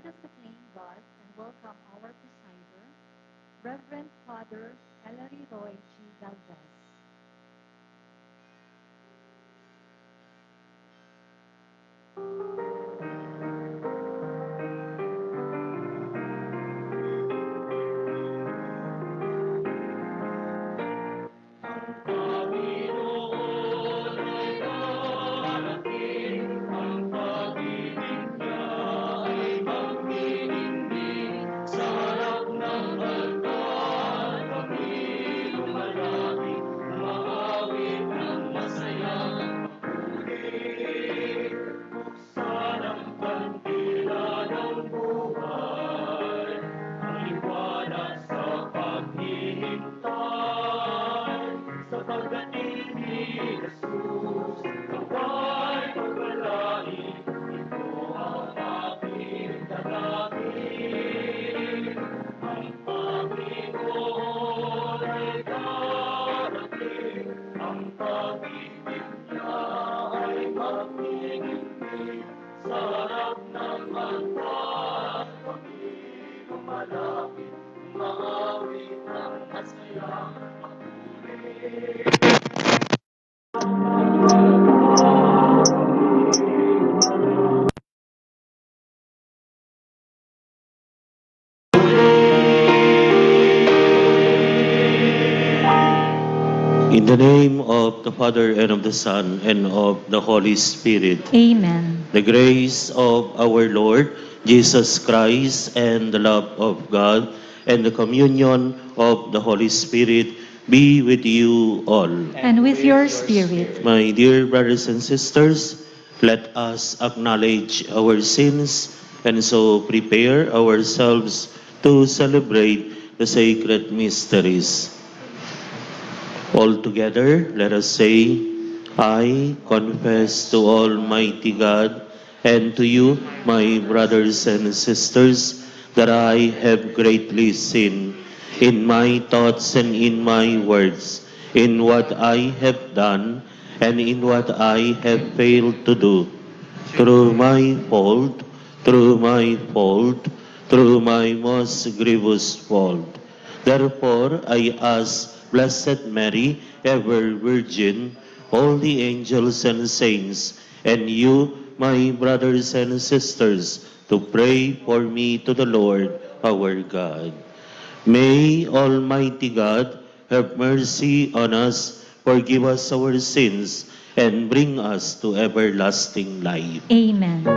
us acclaim God and welcome our presider, Reverend Father Ellery Roy G. Galvez. In the name of the Father, and of the Son, and of the Holy Spirit. Amen. The grace of our Lord Jesus Christ, and the love of God, and the communion of the Holy Spirit be with you all. And with your spirit. My dear brothers and sisters, let us acknowledge our sins and so prepare ourselves to celebrate the sacred mysteries. All together, let us say, I confess to Almighty God and to you, my brothers and sisters, that I have greatly sinned in my thoughts and in my words, in what I have done and in what I have failed to do. Through my fault, through my fault, through my most grievous fault. Therefore, I ask Blessed Mary, ever Virgin, all the angels and saints, and you, my brothers and sisters, to pray for me to the Lord our God. May Almighty God have mercy on us, forgive us our sins, and bring us to everlasting life. Amen.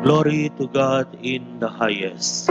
Glory to God in the highest.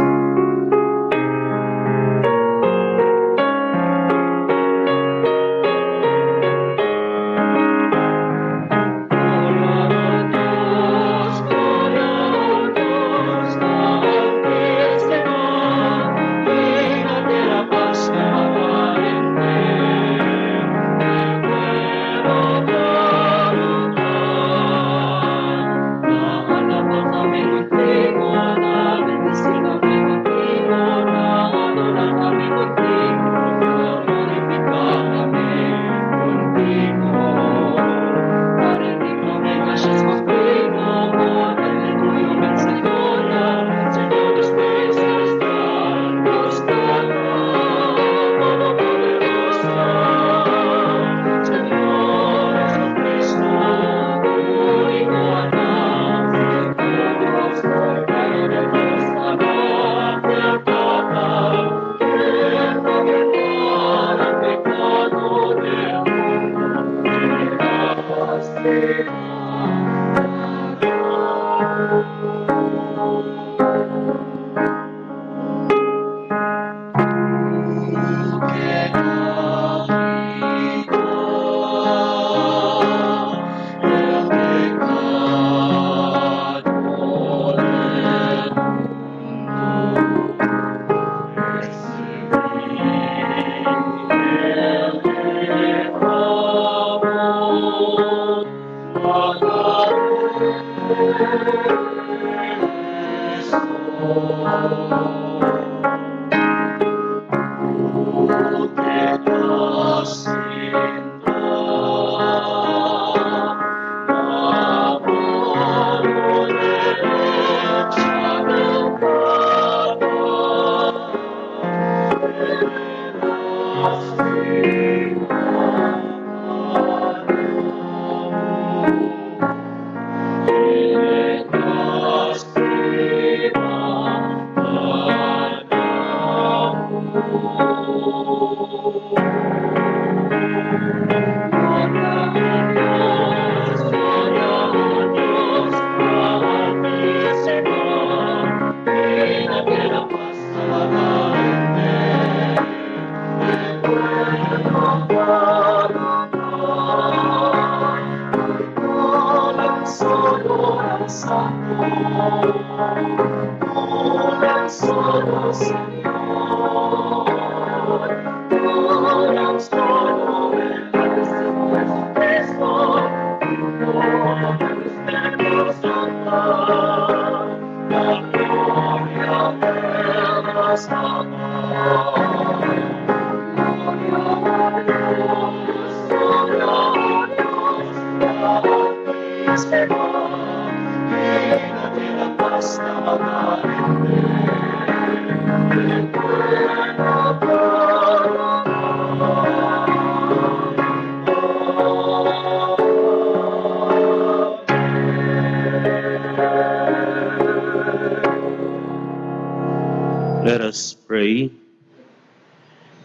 Let us pray.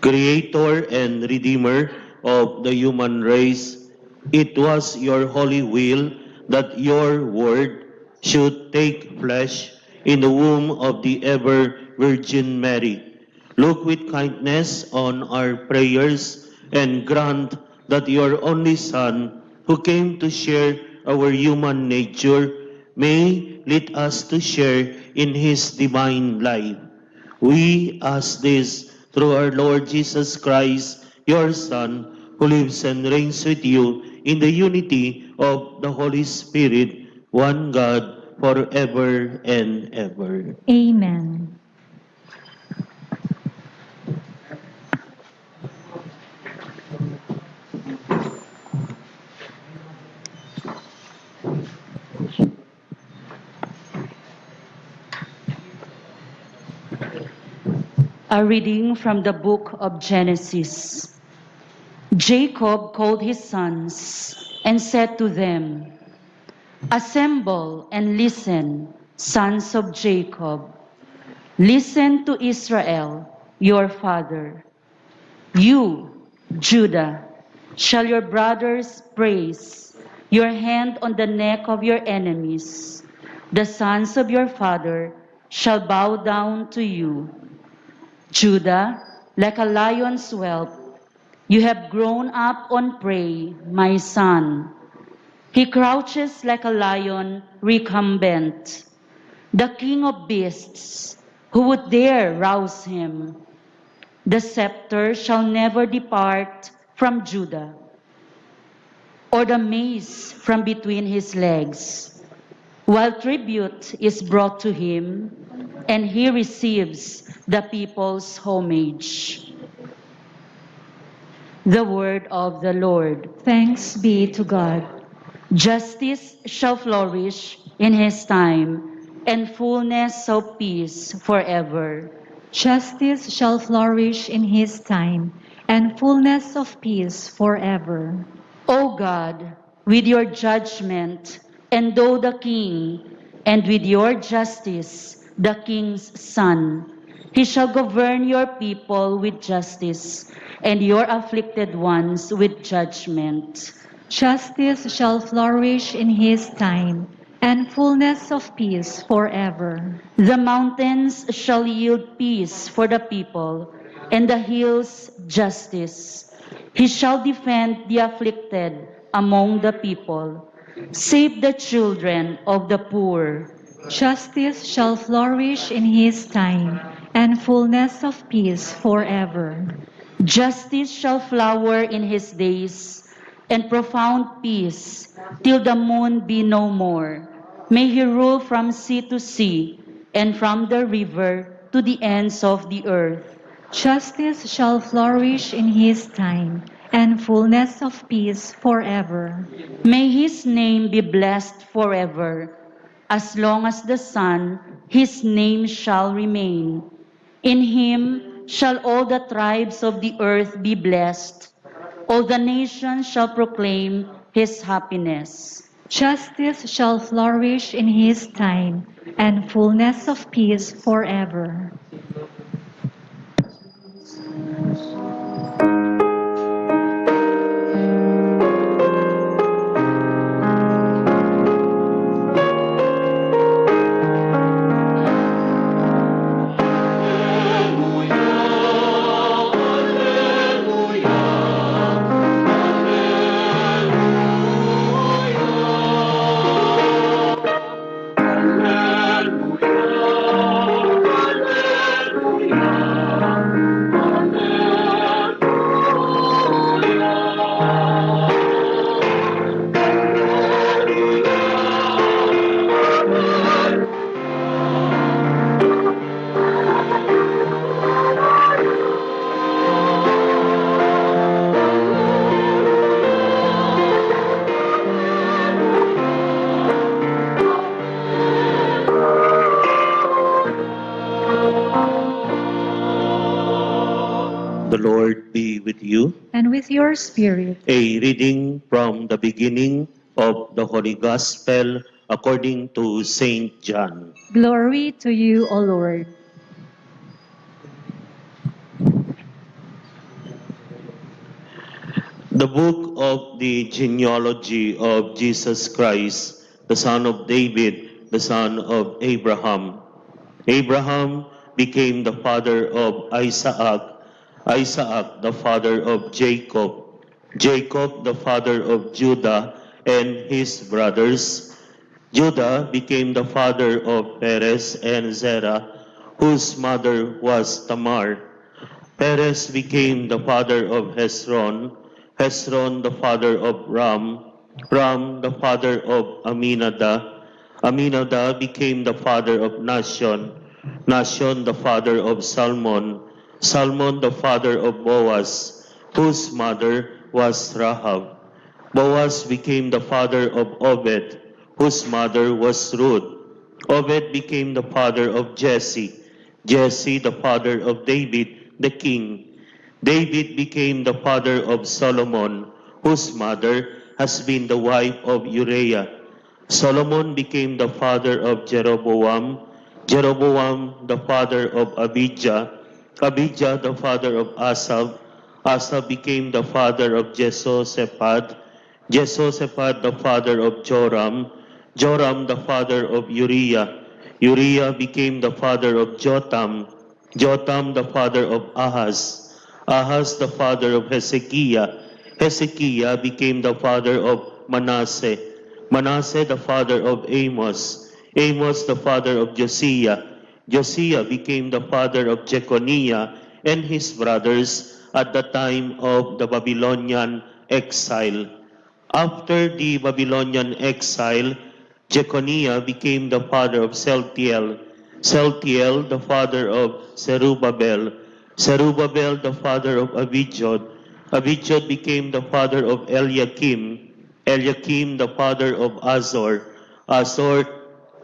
Creator and Redeemer of the human race, it was your holy will that your word should take flesh in the womb of the ever Virgin Mary. Look with kindness on our prayers and grant that your only Son, who came to share our human nature, may lead us to share in his divine life. We ask this through our Lord Jesus Christ, your Son, who lives and reigns with you in the unity of the Holy Spirit, one God, forever and ever. Amen. A reading from the book of Genesis. Jacob called his sons and said to them, "Assemble and listen, sons of Jacob. Listen to Israel, your father. You, Judah, shall your brothers praise, your hand on the neck of your enemies. The sons of your father shall bow down to you. Judah, like a lion's whelp, you have grown up on prey, my son. He crouches like a lion recumbent. The king of beasts, who would dare rouse him? The scepter shall never depart from Judah, or the mace from between his legs, while tribute is brought to him, and he receives the people's homage." The word of the Lord. Thanks be to God. Justice shall flourish in his time, and fullness of peace forever. Justice shall flourish in his time, and fullness of peace forever. O God, with your judgment, endow the king, and with your justice, the king's son. He shall govern your people with justice, and your afflicted ones with judgment. Justice shall flourish in his time, and fullness of peace forever. The mountains shall yield peace for the people, and the hills justice. He shall defend the afflicted among the people, save the children of the poor. Justice shall flourish in his time, and fullness of peace forever. Justice shall flower in his days, and profound peace till the moon be no more. May he rule from sea to sea, and from the river to the ends of the earth. Justice shall flourish in his time, and fullness of peace forever. May his name be blessed forever. As long as the sun, his name shall remain. In him shall all the tribes of the earth be blessed. All the nations shall proclaim his happiness. Justice shall flourish in his time, and fullness of peace forever. The Lord be with you. And with your spirit. A reading from the beginning of the Holy Gospel according to Saint John. Glory to you, O Lord. The book of the genealogy of Jesus Christ, the son of David, the son of Abraham. Abraham became the father of Isaac, Isaac the father of Jacob, Jacob the father of Judah and his brothers. Judah became the father of Perez and Zerah, whose mother was Tamar. Perez became the father of Hezron, Hezron the father of Ram, Ram the father of Aminadab, Aminadab became the father of Nashon, Nashon the father of Salmon, Salmon the father of Boaz, whose mother was Rahab. Boaz became the father of Obed, whose mother was Ruth. Obed became the father of Jesse, Jesse the father of David the king. David became the father of Solomon, whose mother has been the wife of Uriah. Solomon became the father of Jeroboam, Jeroboam the father of Abijah, Abijah the father of Asaph, Asaph became the father of Jehoshaphat, Jehoshaphat the father of Joram, Joram the father of Uriah, Uriah became the father of Jotham, Jotham the father of Ahaz, Ahaz the father of Hezekiah, Hezekiah became the father of Manasseh, Manasseh the father of Amos, Amos the father of Josiah, Josiah became the father of Jeconiah and his brothers at the time of the Babylonian exile. After the Babylonian exile, Jeconiah became the father of Shealtiel, Shealtiel the father of Zerubbabel, Zerubbabel the father of Abijod, Abijod became the father of Eliakim, Eliakim the father of Azor, Azor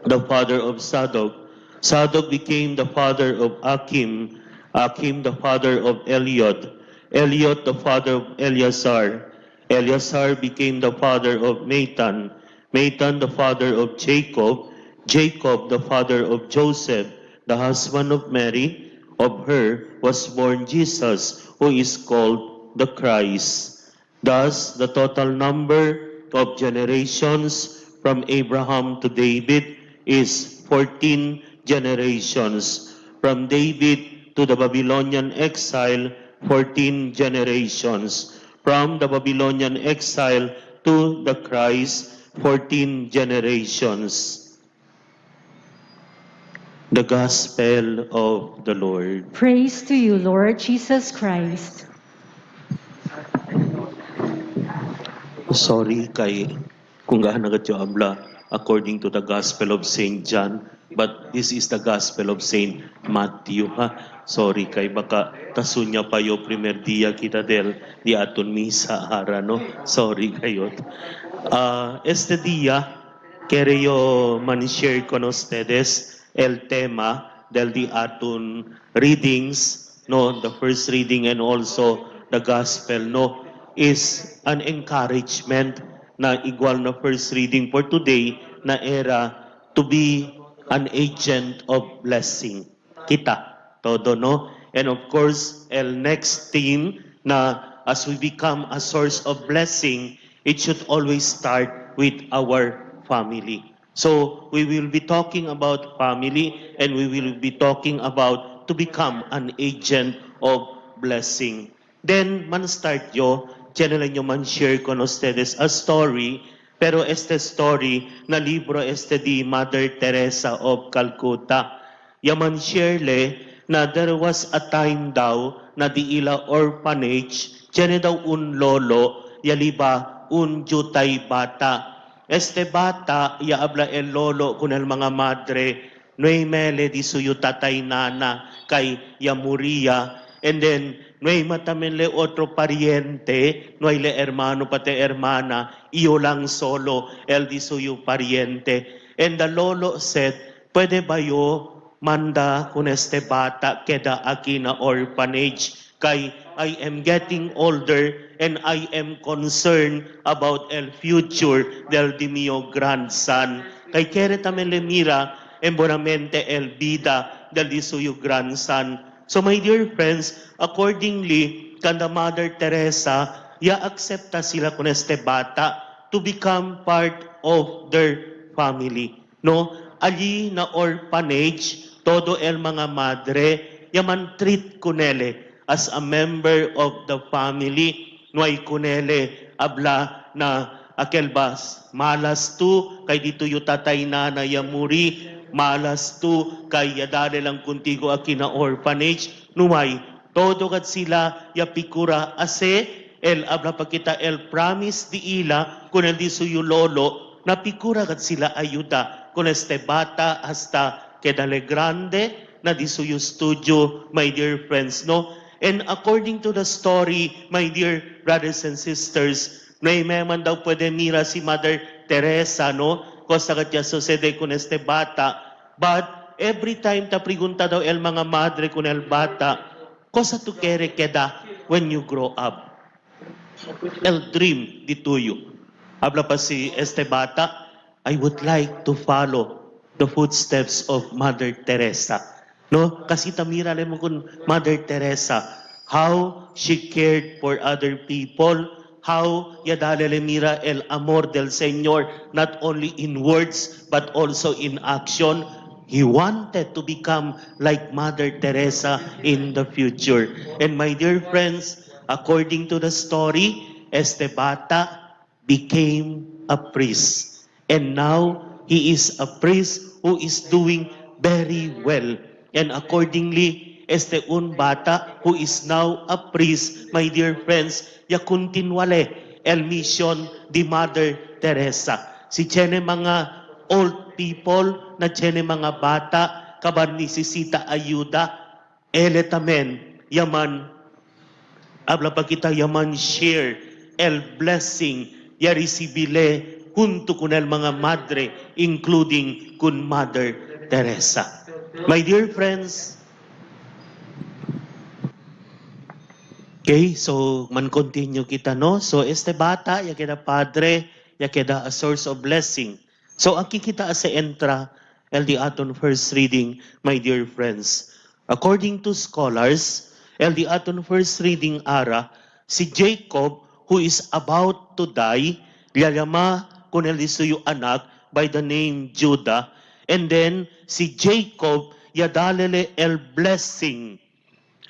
the father of Sadok, Sadok became the father of Akim, Akim the father of Eliod, Eliod the father of Eleazar, Eleazar became the father of Matan, Matan the father of Jacob, Jacob the father of Joseph, the husband of Mary. Of her was born Jesus, who is called the Christ. Thus, the total number of generations from Abraham to David is 14 generations. From David to the Babylonian exile, 14 generations. From the Babylonian exile to the Christ, 14 generations. The Gospel of the Lord. Praise to you, Lord Jesus Christ. Sorry kay kung gaano nga abla according to the Gospel of Saint John, but this is the Gospel of Saint Matthew, ha? Sorry kay baka tasunya pa yo primer dia kita del di aton misa hara, no? Sorry kayo. Este día quiero share con ustedes el tema del di aton readings, no? The first reading and also the Gospel, no? Is an encouragement na igual na first reading for today na era to be an agent of blessing. Kita, todo, no? And of course, el next theme na as we become a source of blessing, it should always start with our family. So we will be talking about family and we will be talking about to become an agent of blessing. Then, man start yo, channel nyo man share con ustedes a story, pero este story na libro este di Mother Teresa of Calcutta. Yaman share le na there was a time daw na di ila orphanage, tiyan daw un lolo, yaliba un jutay bata. Este bata, ya habla el lolo con el mga madre, no hay mele di suyo tatay nana kay yamuria. And then, no hay matamen le otro pariente, no hay le hermano pate hermana, iyo lang solo, el di suyo pariente. And the lolo said, pwede ba yo manda con este bata queda aquí na orphanage kay I am getting older and I am concerned about el future del di mio grandson. Kay kere tamen le mira en bonamente el vida del di suyo grandson. So my dear friends, accordingly, kanda Mother Teresa, ya aksepta sila con este bata to become part of their family. No? Ali na orphanage, todo el mga madre, yaman treat kunele as a member of the family. Nuay kunele, abla na aquel bas, malas tu, kay dito yu tatay na yamuri, malas tu, kay yadale lang kuntigo aki na orphanage, nuay, todo kat sila yapikura ase, el abla pa kita el promise di ila, kung el di suyo lolo, napikura kat sila ayuda, con este bata hasta quedale grande, na di suyo studio, my dear friends, no? And according to the story, my dear brothers and sisters, no man daw pwede mira si Mother Teresa, no? Cosa katya sucede con este bata. But every time ta pregunta daw el mga madre con el bata, cosa tu quiere queda when you grow up? El dream di tuyo. Habla pa si este bata, I would like to follow the footsteps of Mother Teresa. No? Kasi tamira mo kung Mother Teresa, how she cared for other people, how yadale le mira el amor del Señor, not only in words, but also in action. He wanted to become like Mother Teresa in the future. And my dear friends, according to the story, este bata became a priest. And now, he is a priest who is doing very well. And accordingly, este un bata who is now a priest, my dear friends, ya continuale el mission di Mother Teresa. Si tiene mga old people, na tiene mga bata, kaban nisisita ayuda, ele tamen, yaman, habla pa kita yaman share el blessing ya recibile junto con el mga madre, including con Mother Teresa. My dear friends, okay, so man continue kita, no? So este bata, ya queda padre, ya queda a source of blessing. So aquí kita sa entra, el di aton first reading, my dear friends. According to scholars, el di aton first reading ara, si Jacob, who is about to die, lalama kun el di suyo anak by the name Judah, and then si Jacob, yadalele el blessing,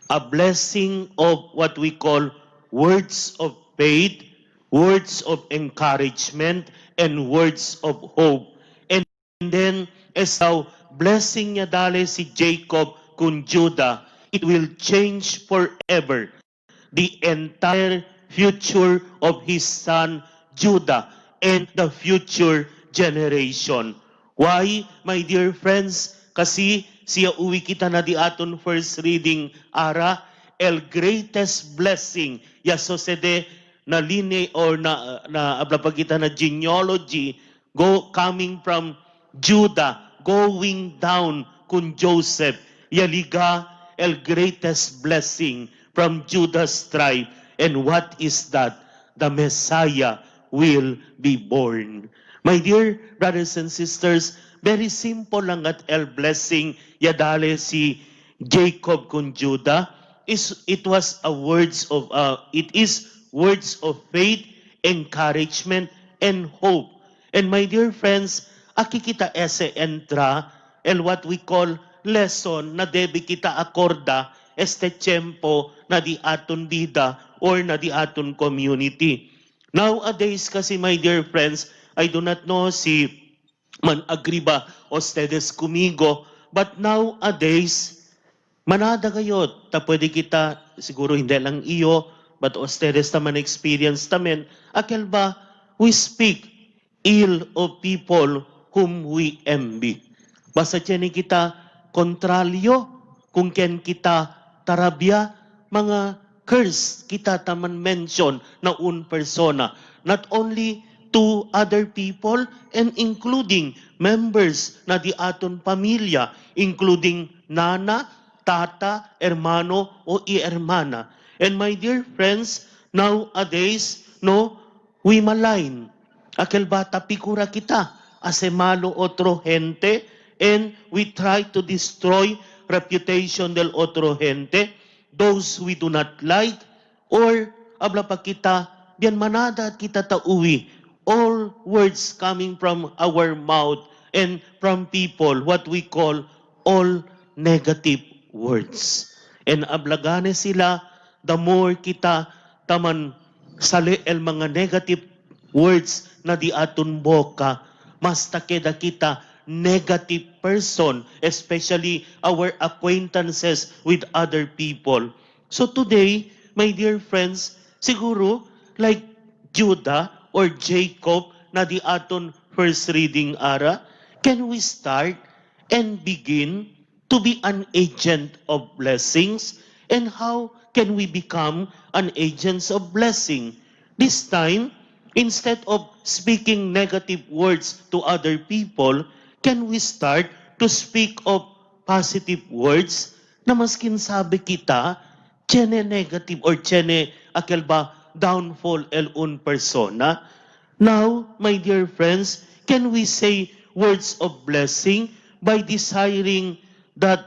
a blessing of what we call words of faith, words of encouragement, and words of hope. And then, as now, blessing niya dali si Jacob kun Judah, it will change forever the entire future of his son Judah and the future generation. Why, my dear friends? Kasi siya uwi kita na di aton first reading ara, el greatest blessing ya societe na line or na ablapag kita na genealogy coming from Judah going down kun Joseph yaliga el greatest blessing from Judah's tribe. And what is that? The Messiah will be born. My dear brothers and sisters, very simple lang at el blessing yadale si Jacob kun Judah. It was a it is words of faith, encouragement, and hope. And my dear friends, akikita ese entra el what we call lesson na debi kita akorda este tiempo na di aton vida or na di aton community. Nowadays kasi, my dear friends, I do not know si man agree ba ustedes kumigo, but nowadays, manada kayo, pwede kita, siguro hindi lang iyo, but ustedes naman experience namin, akil ba, we speak ill of people whom we envy. Basta tiyan kita kontralyo, kung ken kita tarabya, mga curse kita taman mention na un persona. Not only to other people and including members na di aton pamilya, including nana, tata, hermano o i-hermana. And my dear friends, nowadays, no, we malign. Akil bata pikura kita, ase malo otro gente, and we try to destroy reputation del otro gente, those we do not like, or abla pa kita, biyan manada at kita tauwi. All words coming from our mouth and from people, what we call all negative words. And ablagane sila, the more kita taman sali el mga negative words na di aton boka, mas takeda kita negative person, especially our acquaintances with other people. So today, my dear friends, siguro like Judah or Jacob na di aton first reading ara, can we start and begin to be an agent of blessings? And how can we become an agent of blessing? This time, instead of speaking negative words to other people, can we start to speak of positive words na maskin sabi kita, tiene negative or tiene akil ba downfall el un persona? Now, my dear friends, can we say words of blessing by desiring that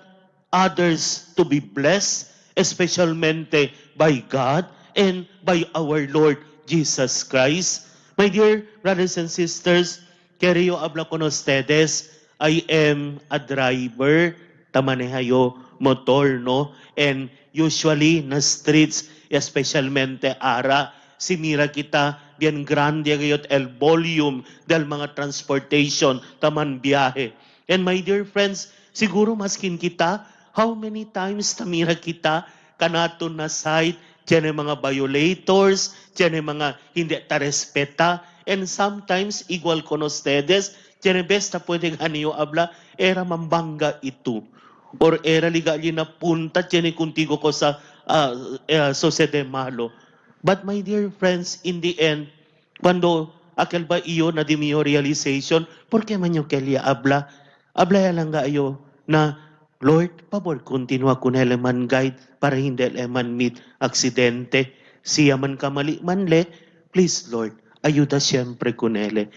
others to be blessed, especialmente by God and by our Lord Jesus Christ? My dear brothers and sisters, querido habla con ustedes. I am a driver, tamanehayo motor, no? And usually na streets, especialmente ara, sinira kita, bien grande gayot el volume del mga transportation, taman biyahe. And my dear friends, siguro maskin kita, how many times tamira kita, kanato na side, tiyan mga violators, tiyan mga hindi tarespeta, and sometimes, igual con ustedes, tiyan besta pwede ganiyo abla, era mambangga ito. Or era ligali na punta, tiyan kuntigo ko sa societe malo. But my dear friends, in the end, cuando aquel ba iyo na di miyo realization, ¿por qué man yung kelia habla? Habla ya lang ga iyo na, Lord, pabor, continua kun eleman guide para hindi eleman meet aksidente. Siya man kamali man le, please Lord, ayuda siyempre kun ele.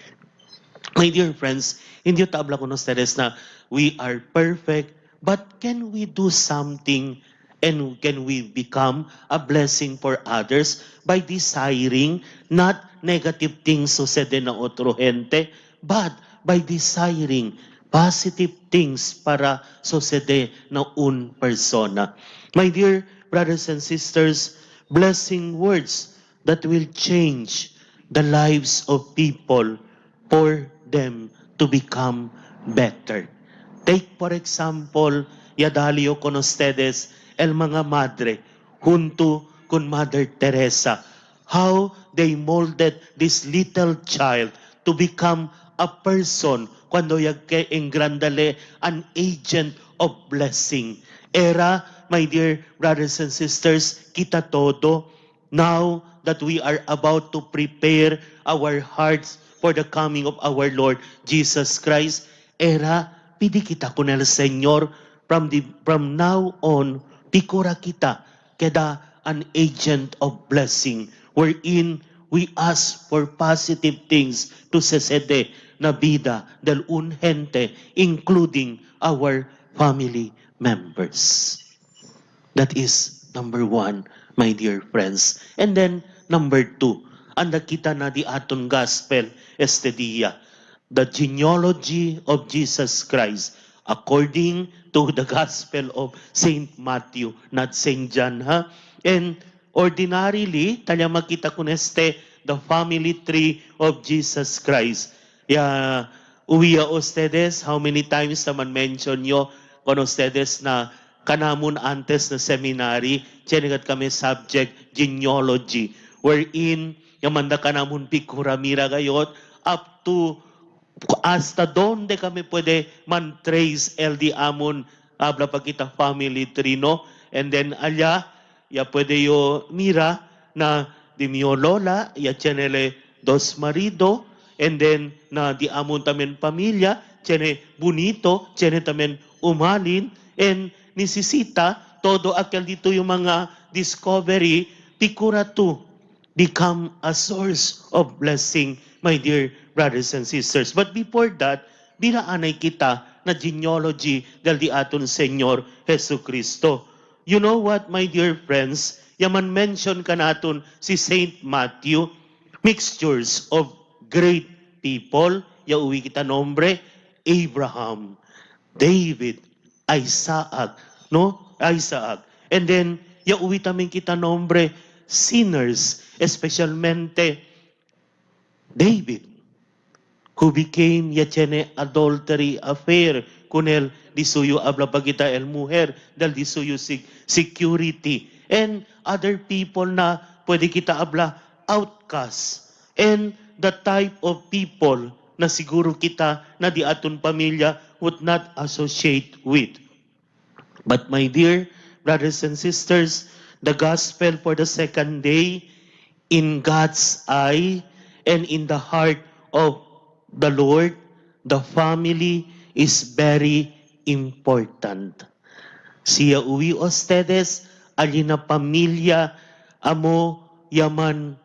My dear friends, hindi ta habla kun ustedes na we are perfect, but can we do something and can we become a blessing for others by desiring not negative things sucede na otro gente, but by desiring positive things para sucede na un persona. My dear brothers and sisters, blessing words that will change the lives of people for them to become better. Take for example, yadalio con ustedes el mga madre junto con Mother Teresa, how they molded this little child to become a person cuando yagke engrandale an agent of blessing. Era, my dear brothers and sisters, kita todo, now that we are about to prepare our hearts for the coming of our Lord Jesus Christ, era, pidi kita kunel Señor, from now on, pikura kita, keda an agent of blessing, wherein we ask for positive things to sesede na vida del un gente, including our family members. That is number one, my dear friends. And then, number two, anda kita na di aton gospel este dia, the genealogy of Jesus Christ, according to the gospel of Saint Matthew, not Saint John, ha? And ordinarily, talya makita kun este, the family tree of Jesus Christ. Ya, uwiya ustedes, how many times naman mention nyo con ustedes na kanamon antes na seminary, chinigat kami subject genealogy, wherein yamanda kanamon pikuramira gayot up to hasta donde kami pwede man-trace LD amon habla pa kita family tree, no? And then alya, ya pwede yo mira na di mio lola, ya chenele dos marido, and then na di amon tamen pamilya, chene bonito, chene tamen umalin, and nisisita, todo akal dito yung mga discovery, pikura to become a source of blessing, my dear brothers and sisters. But before that, binaanay kita na genealogy del di aton Señor Jesu Cristo. You know what, my dear friends? Yaman mention ka naton si Saint Matthew, mixtures of great people. Yauwi kita nombre, Abraham, David, Isaac, no? Isaac. And then, yauwi tamin kita nombre, sinners, especialmente David, who became yachene adultery affair, kunel disuyo abla pagita el mujer, dal disuyo security, and other people na pwede kita abla outcast, and the type of people na siguro kita na di aton pamilya would not associate with. But my dear brothers and sisters, the gospel for the second day, in God's eye and in the heart of the Lord, the family is very important. Siya uwi ustedes, alina pamilya, amo yaman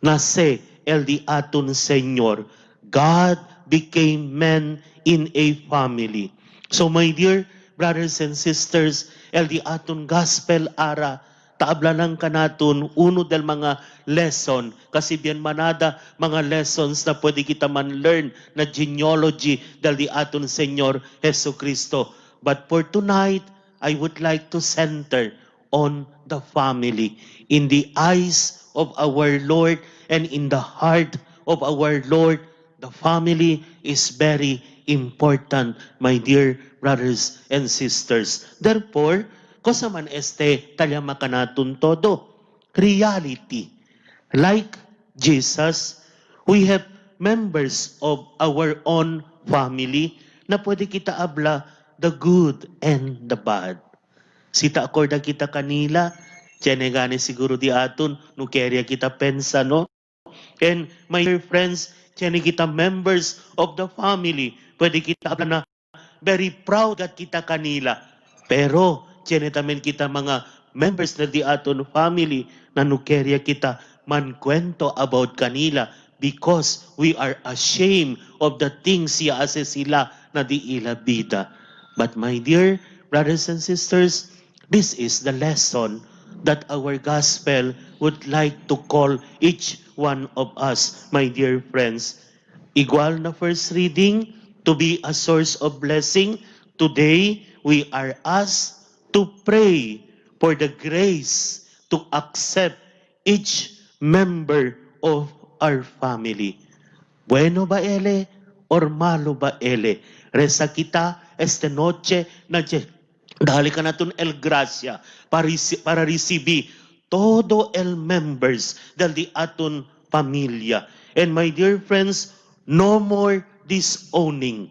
nase el di aton Señor. God became man in a family. So my dear brothers and sisters, el di aton gospel ara, taabla lang kanaton uno del mga lesson, kasi bien manada mga lessons na pwede kita man learn na genealogy del di aton Señor Jesu Cristo. But for tonight, I would like to center on the family. In the eyes of our Lord and in the heart of our Lord, the family is very important, my dear brothers and sisters. Therefore, kosaman este talyama kanatun todo. Reality. Like Jesus, we have members of our own family na pwede kita abla the good and the bad. Sita akorda kita kanila, tiyan gani siguro di aton, no kerya kita pensa, no? And my dear friends, tiyan kita members of the family, pwede kita abla na very proud at kita kanila. Pero, tiyan tamen kita mga members na di aton family, na nukerya kita mankwento about kanila because we are ashamed of the things siya ase sila na di ila bida. But my dear brothers and sisters, this is the lesson that our gospel would like to call each one of us, my dear friends. Igual na first reading, to be a source of blessing. Today, we are asked to pray for the grace to accept each member of our family. Bueno ba ele or malo ba ele? Reza kita esta noche na dali ka natin el gracia para recibir todo el members del di aton pamilya. And my dear friends, No more disowning.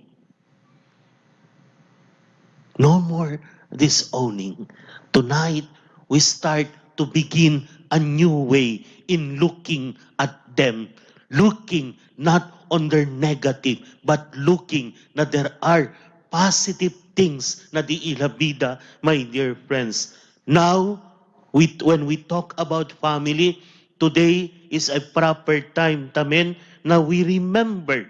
No more disowning. Tonight, we start to begin a new way in looking at them. Looking not on their negative, but looking na there are positive things na di ilabida, my dear friends. Now, when we talk about family, today is a proper time, tamen, na we remember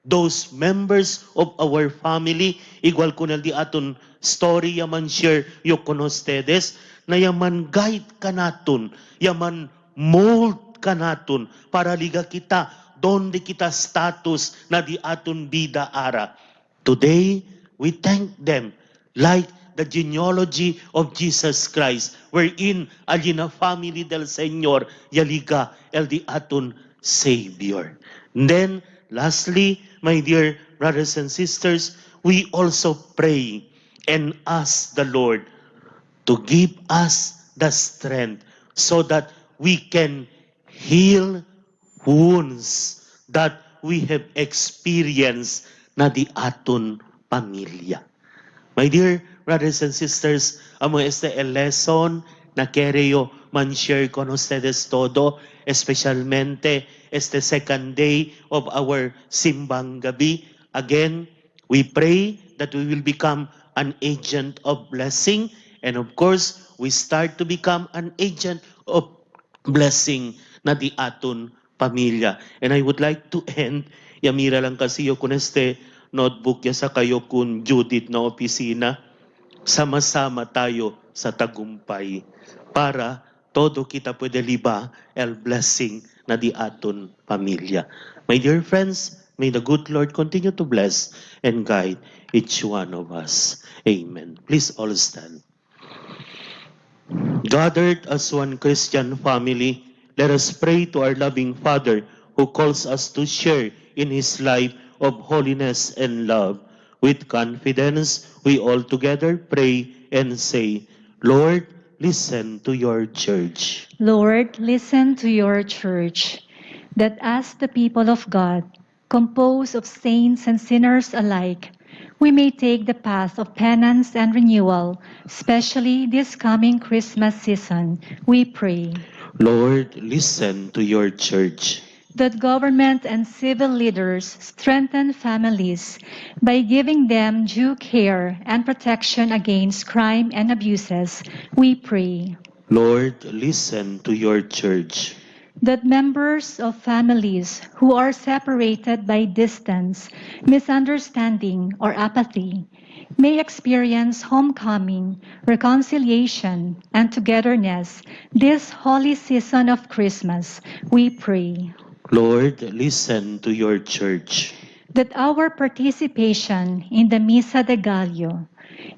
those members of our family, igual ko na di aton story yaman share yo con ustedes, na yaman guide ka naton, yaman mold ka naton, para liga kita, donde kita status na di aton bida ara. Today, we thank them like the genealogy of Jesus Christ, wherein alina family del Señor, yaliga el di aton Savior. And then, lastly, my dear brothers and sisters, we also pray and ask the Lord to give us the strength so that we can heal wounds that we have experienced na di aton pamilya. My dear brothers and sisters, amo este el lesson na querio man-share con ustedes todo, especialmente este second day of our simbang gabi. Again, we pray that we will become an agent of blessing, and of course, we start to become an agent of blessing na di aton pamilya. And I would like to end, yamira lang kasi yo kun este notebook ya sa kayo kun Judith na opisina, sama-sama tayo sa tagumpay para todo kita pwede liba el blessing na di aton pamilya. My dear friends, may the good Lord continue to bless and guide each one of us. Amen. Please all stand. Gathered as one Christian family, let us pray to our loving Father who calls us to share in His life of holiness and love. With confidence, we all together pray and say, Lord, listen to your church. Lord, listen to your church, that as the people of God, composed of saints and sinners alike, we may take the path of penance and renewal, especially this coming Christmas season, we pray. Lord, listen to your church. That government and civil leaders strengthen families by giving them due care and protection against crime and abuses, we pray. Lord, listen to your church. That members of families who are separated by distance, misunderstanding, or apathy may experience homecoming, reconciliation, and togetherness this holy season of Christmas, we pray. Lord, listen to your church. That our participation in the Misa De Gallo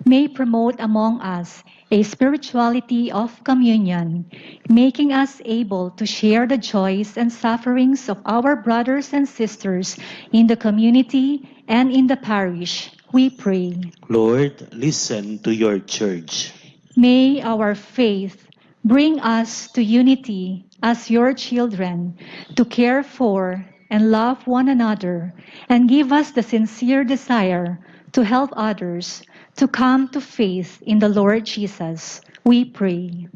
may promote among us a spirituality of communion, making us able to share the joys and sufferings of our brothers and sisters in the community and in the parish, we pray. Lord, listen to your church. May our faith bring us to unity as your children, to care for and love one another, and give us the sincere desire to help others to come to faith in the Lord Jesus. We pray.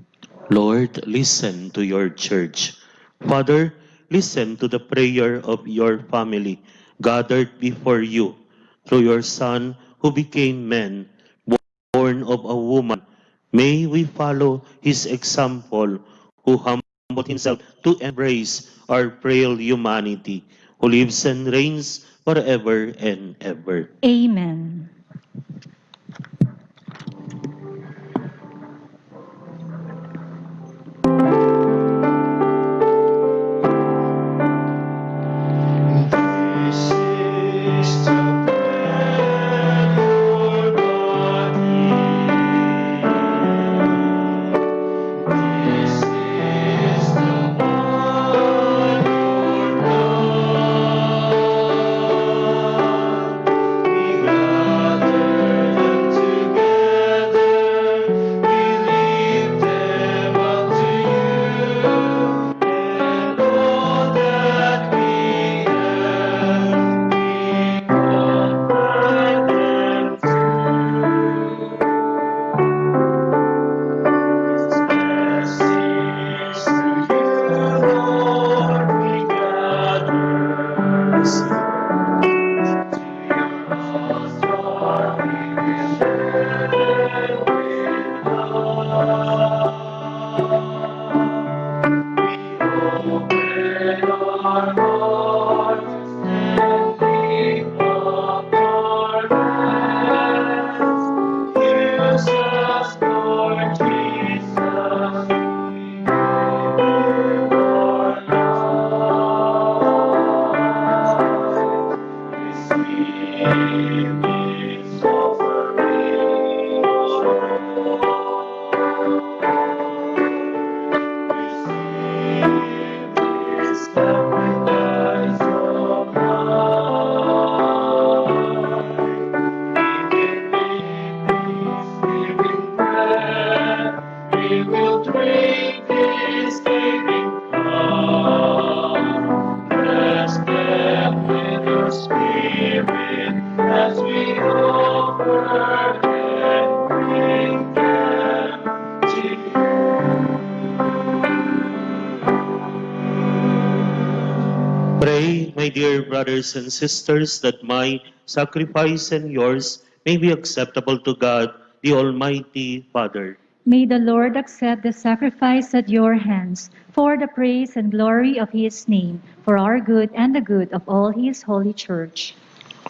Lord, listen to your church. Father, listen to the prayer of your family gathered before you through your Son who became man, born of a woman. May we follow his example, who humbled himself to embrace our frail humanity, who lives and reigns forever and ever. Amen. This is the bread, your body. This is the wine, your blood. We gather our hearts, standing up our hands. Use us, Lord Jesus, we give our lives. Receive this offering, receive this sacrifice of life. Living bread, we will drink this living cup. Bless them with your spirit as we offer and bring them to you. Pray, my dear brothers and sisters, that my sacrifice and yours may be acceptable to God, the Almighty Father. May the Lord accept the sacrifice at your hands for the praise and glory of his name, for our good and the good of all his holy church.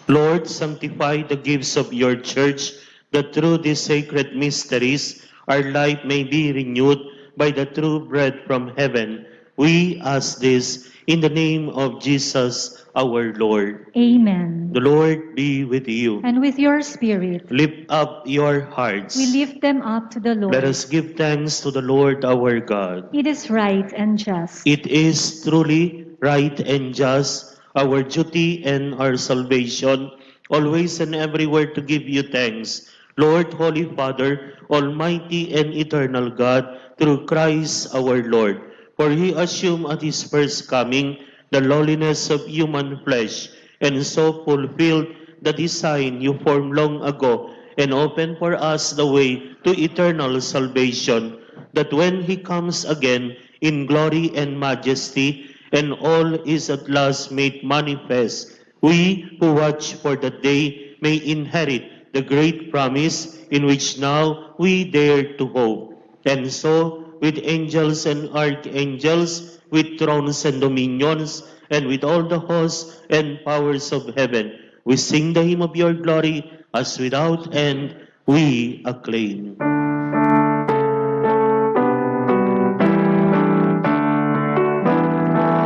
Lord, sanctify the gifts of your church, that through these sacred mysteries our life may be renewed by the true bread from heaven. We ask this in the name of Jesus our Lord. Amen. The Lord be with you. And with your spirit, Lift up your hearts. we lift them up to the Let Lord. us give thanks to the Lord our God. It is right and just. It is truly right and just, our duty and our salvation, always and everywhere to give you thanks. Lord, Holy Father, Almighty and eternal God, through Christ our Lord. For he assumed at his first coming the lowliness of human flesh, and so fulfilled the design you formed long ago, and opened for us the way to eternal salvation, that when he comes again in glory and majesty, and all is at last made manifest, we who watch for the day may inherit the great promise in which now we dare to hope. And so, with angels and archangels, with thrones and dominions, and with all the hosts and powers of heaven, we sing the hymn of your glory, as without end we acclaim.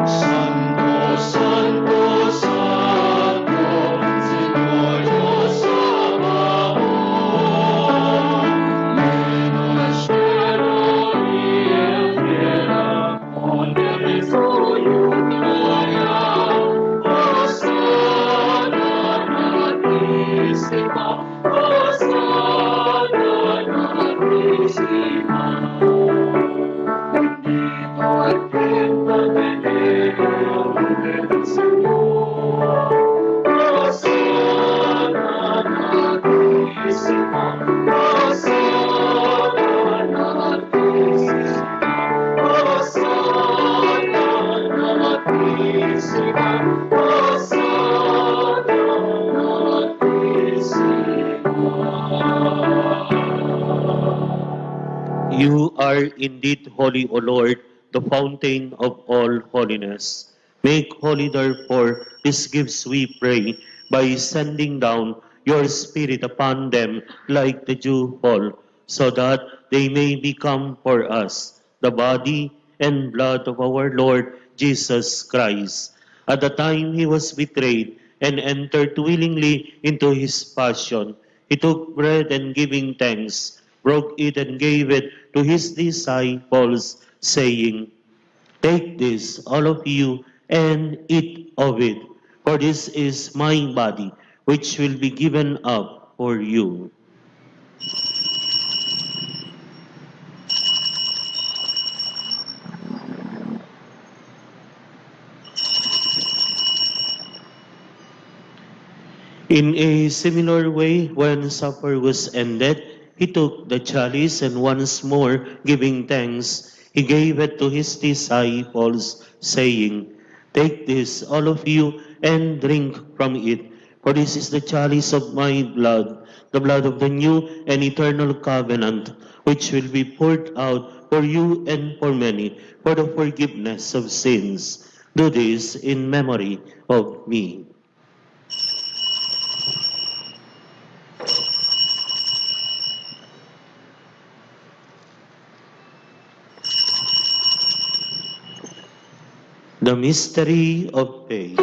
Santo, Santo, Santo, Señor Dios Sabaoth, llena el cielo y la tierra con el suyo gloria. Hosanna altísima, Hosanna altísima. Bendito el que del Señor. Hosanna altísima, Hosanna altísima, Hosanna altísima, Hosanna altísima. You are indeed holy, O Lord, the fountain of all holiness. Make holy, therefore, these gifts, we pray, by sending down your Spirit upon them like the dew fall, so that they may become for us the body and blood of our Lord Jesus Christ. At the time he was betrayed and entered willingly into his passion, he took bread and giving thanks, broke it and gave it to his disciples, saying, "Take this, all of you, and eat of it, for this is my body, which will be given up for you." In a similar way, when supper was ended, he took the chalice and once more giving thanks, he gave it to his disciples, saying, "Take this, all of you, and drink from it, for this is the chalice of my blood, the blood of the new and eternal covenant, which will be poured out for you and for many, for the forgiveness of sins. Do this in memory of me. The mystery of faith.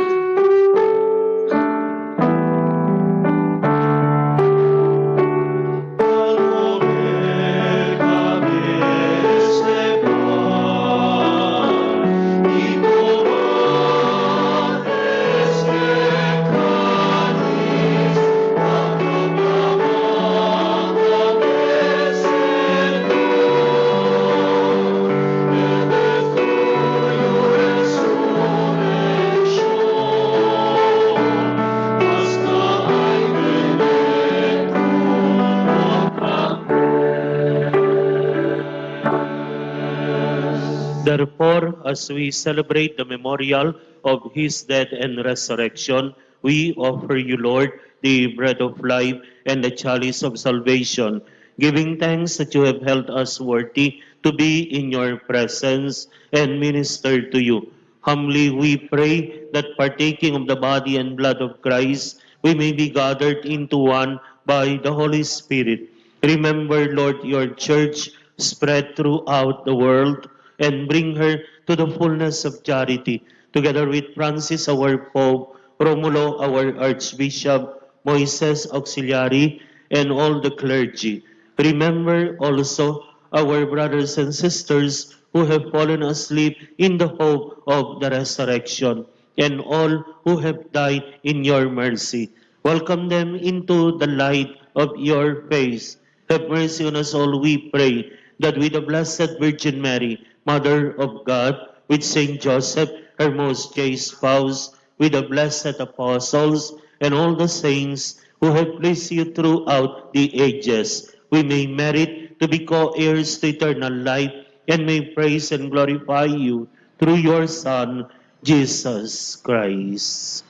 Therefore, as we celebrate the memorial of his death and resurrection, we offer you, Lord, the bread of life and the chalice of salvation, giving thanks that you have held us worthy to be in your presence and minister to you. Humbly we pray that partaking of the body and blood of Christ, we may be gathered into one by the Holy Spirit. Remember, Lord, your church spread throughout the world and bring her to the fullness of charity, together with Francis, our Pope, Romulo, our Archbishop, Moises Auxiliary, and all the clergy. Remember also our brothers and sisters who have fallen asleep in the hope of the resurrection, and all who have died in your mercy. Welcome them into the light of your face. Have mercy on us all, we pray, that with the Blessed Virgin Mary, Mother of God, with Saint Joseph, her most chaste spouse, with the blessed apostles, and all the saints who have pleased you throughout the ages, we may merit to be co-heirs to eternal life, and may praise and glorify you through your Son, Jesus Christ.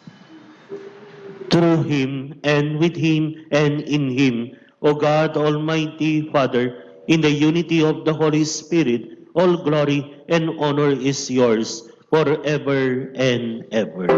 Through him, and with him, and in him, O God, Almighty Father, in the unity of the Holy Spirit, all glory and honor is yours forever and ever.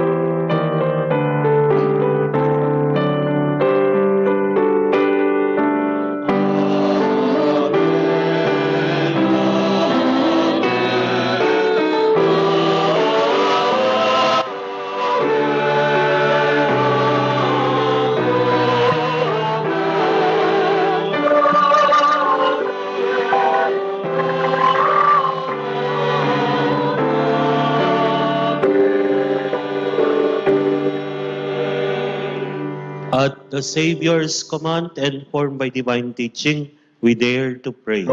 At the Savior's command and formed by divine teaching, we dare to pray.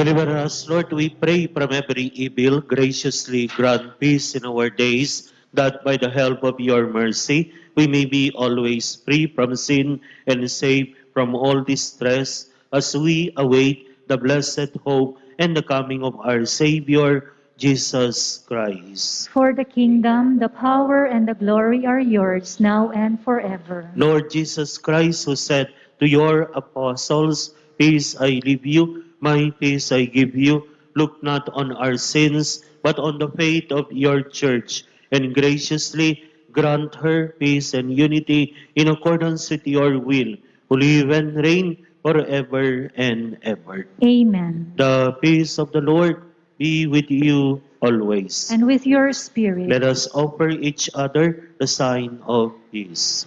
Deliver us, Lord, we pray, from every evil. Graciously grant peace in our days, that by the help of your mercy, we may be always free from sin and safe from all distress, as we await the blessed hope and the coming of our Savior, Jesus Christ. For the kingdom, the power, and the glory are yours, now and forever. Lord Jesus Christ, who said to your apostles, "Peace I leave you, my peace I give you," look not on our sins, but on the faith of your church, and graciously grant her peace and unity in accordance with your will, who live and reign forever and ever. Amen. The peace of the Lord be with you always. And with your spirit. Let us offer each other the sign of peace.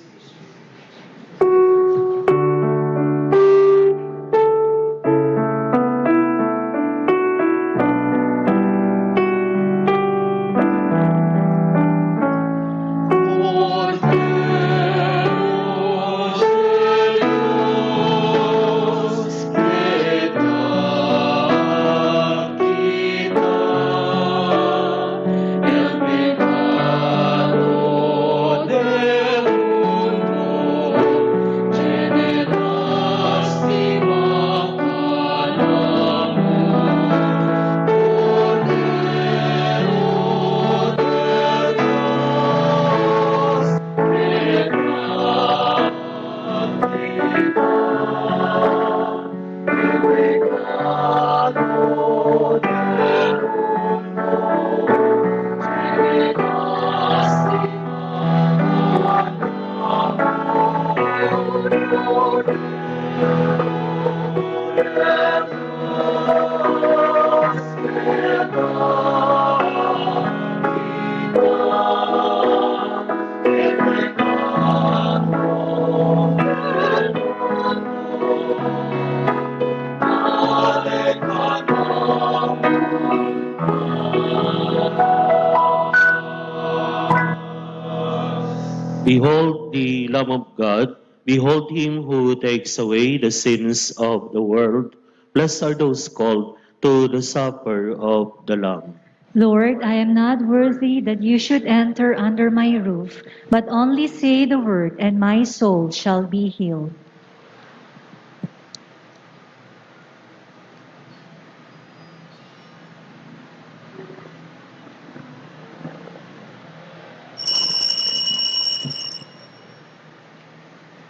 Behold the Lamb of God. Behold him who takes away the sins of the world. Blessed are those called to the supper of the Lamb. Lord, I am not worthy that you should enter under my roof, but only say the word, and my soul shall be healed.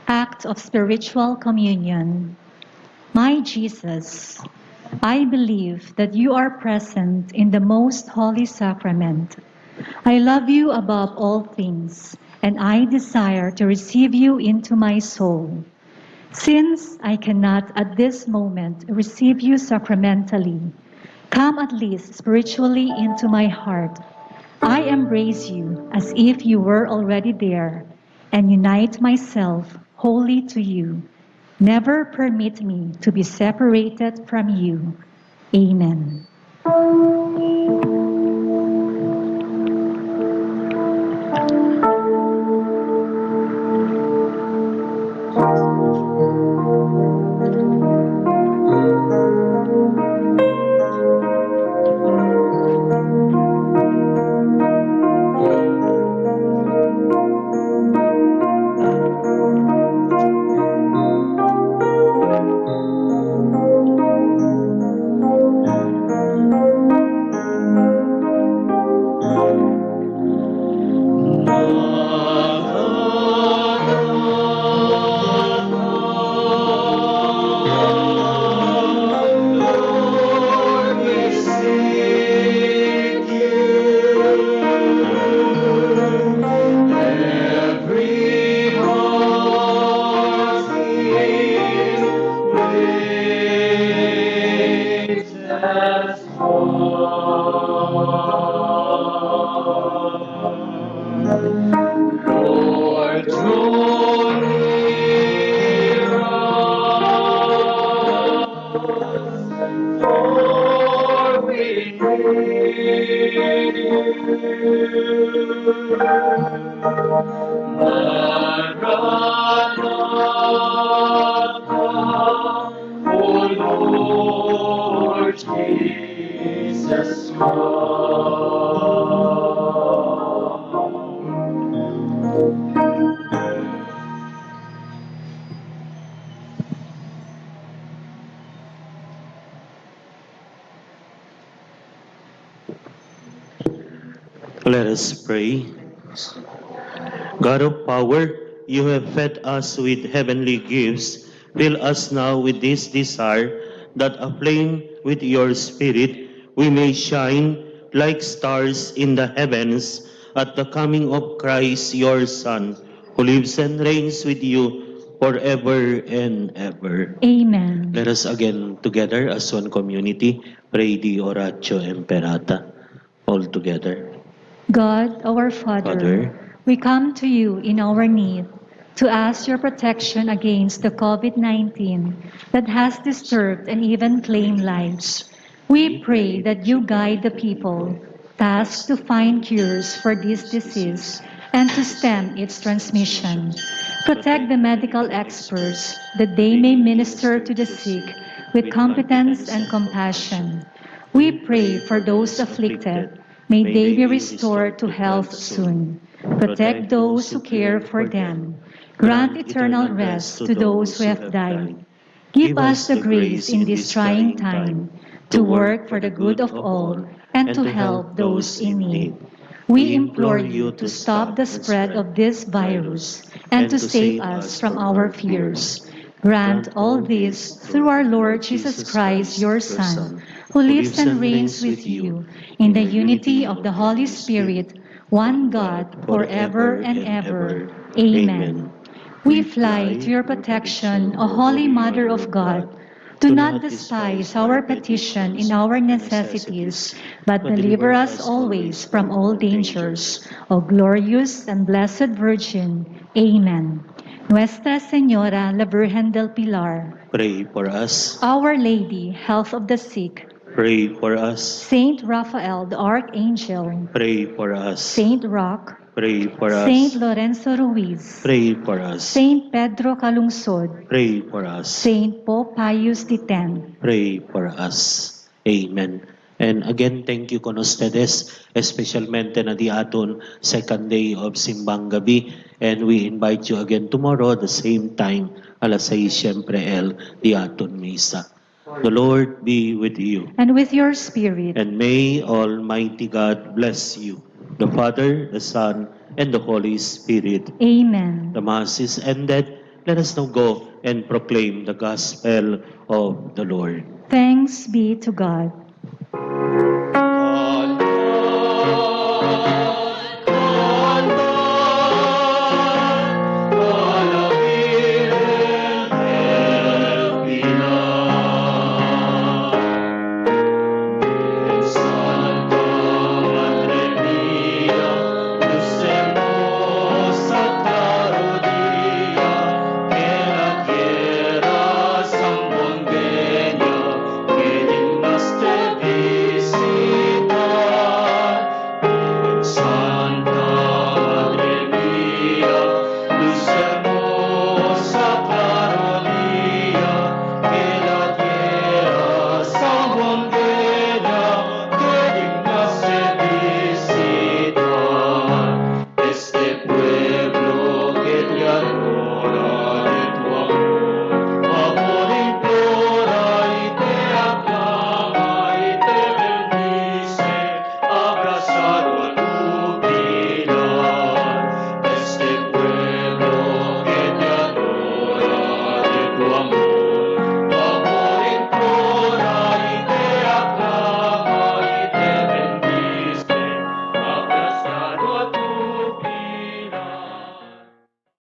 Act of Spiritual Communion. My Jesus, I believe that you are present in the most holy sacrament. I love you above all things, and I desire to receive you into my soul. Since I cannot at this moment receive you sacramentally, come at least spiritually into my heart. I embrace you as if you were already there and unite myself wholly to you. Never permit me to be separated from you. Amen. Jesus, Let us pray. God of power, you have fed us with heavenly gifts. Fill us now with this desire that aflame with your spirit, we may shine like stars in the heavens at the coming of Christ, your Son, who lives and reigns with you forever and ever. Amen. Let us again together as one community pray the Oratio Imperata all together. God, our Father, Father, we come to you in our need to ask your protection against the COVID-19 that has disturbed and even claimed lives. We pray that you guide the people tasked to find cures for this disease and to stem its transmission. Protect the medical experts that they may minister to the sick with competence and compassion. We pray for those afflicted. May they be restored to health soon. Protect those who care for them. Grant eternal rest to those who have died. Give us the grace in this trying time to work for the good of all and to help those in need. We implore you to stop the spread of this virus and to save us from our fears. Grant all this through our Lord Jesus Christ, your Son, who lives and reigns with you in the unity of the Holy Spirit, one God, forever and ever. Amen. We fly to your protection, O Holy Mother of God. Do not despise our petition in our necessities, but deliver us always from all dangers. O glorious and blessed Virgin. Amen. Nuestra Señora, la Virgen del Pilar. pray for us. Our Lady, Health of the Sick. Pray for us. Saint Raphael, the Archangel. Pray for us. Saint Roch. Pray for Saint us. Lorenzo Ruiz. Pray for us. Saint Pedro Calungsod. Pray for us. Saint Pope Pius X. Pray for us. Amen. And again, thank you con ustedes, especialmente na di aton second day of Simbang Gabi. And we invite you again tomorrow at the same time, alas 6 siyempre di aton misa. The Lord be with you. And with your spirit. And may Almighty God bless you, the Father, the Son, and the Holy Spirit. Amen. The Mass is ended. Let us now go and proclaim the gospel of the Lord. Thanks be to God.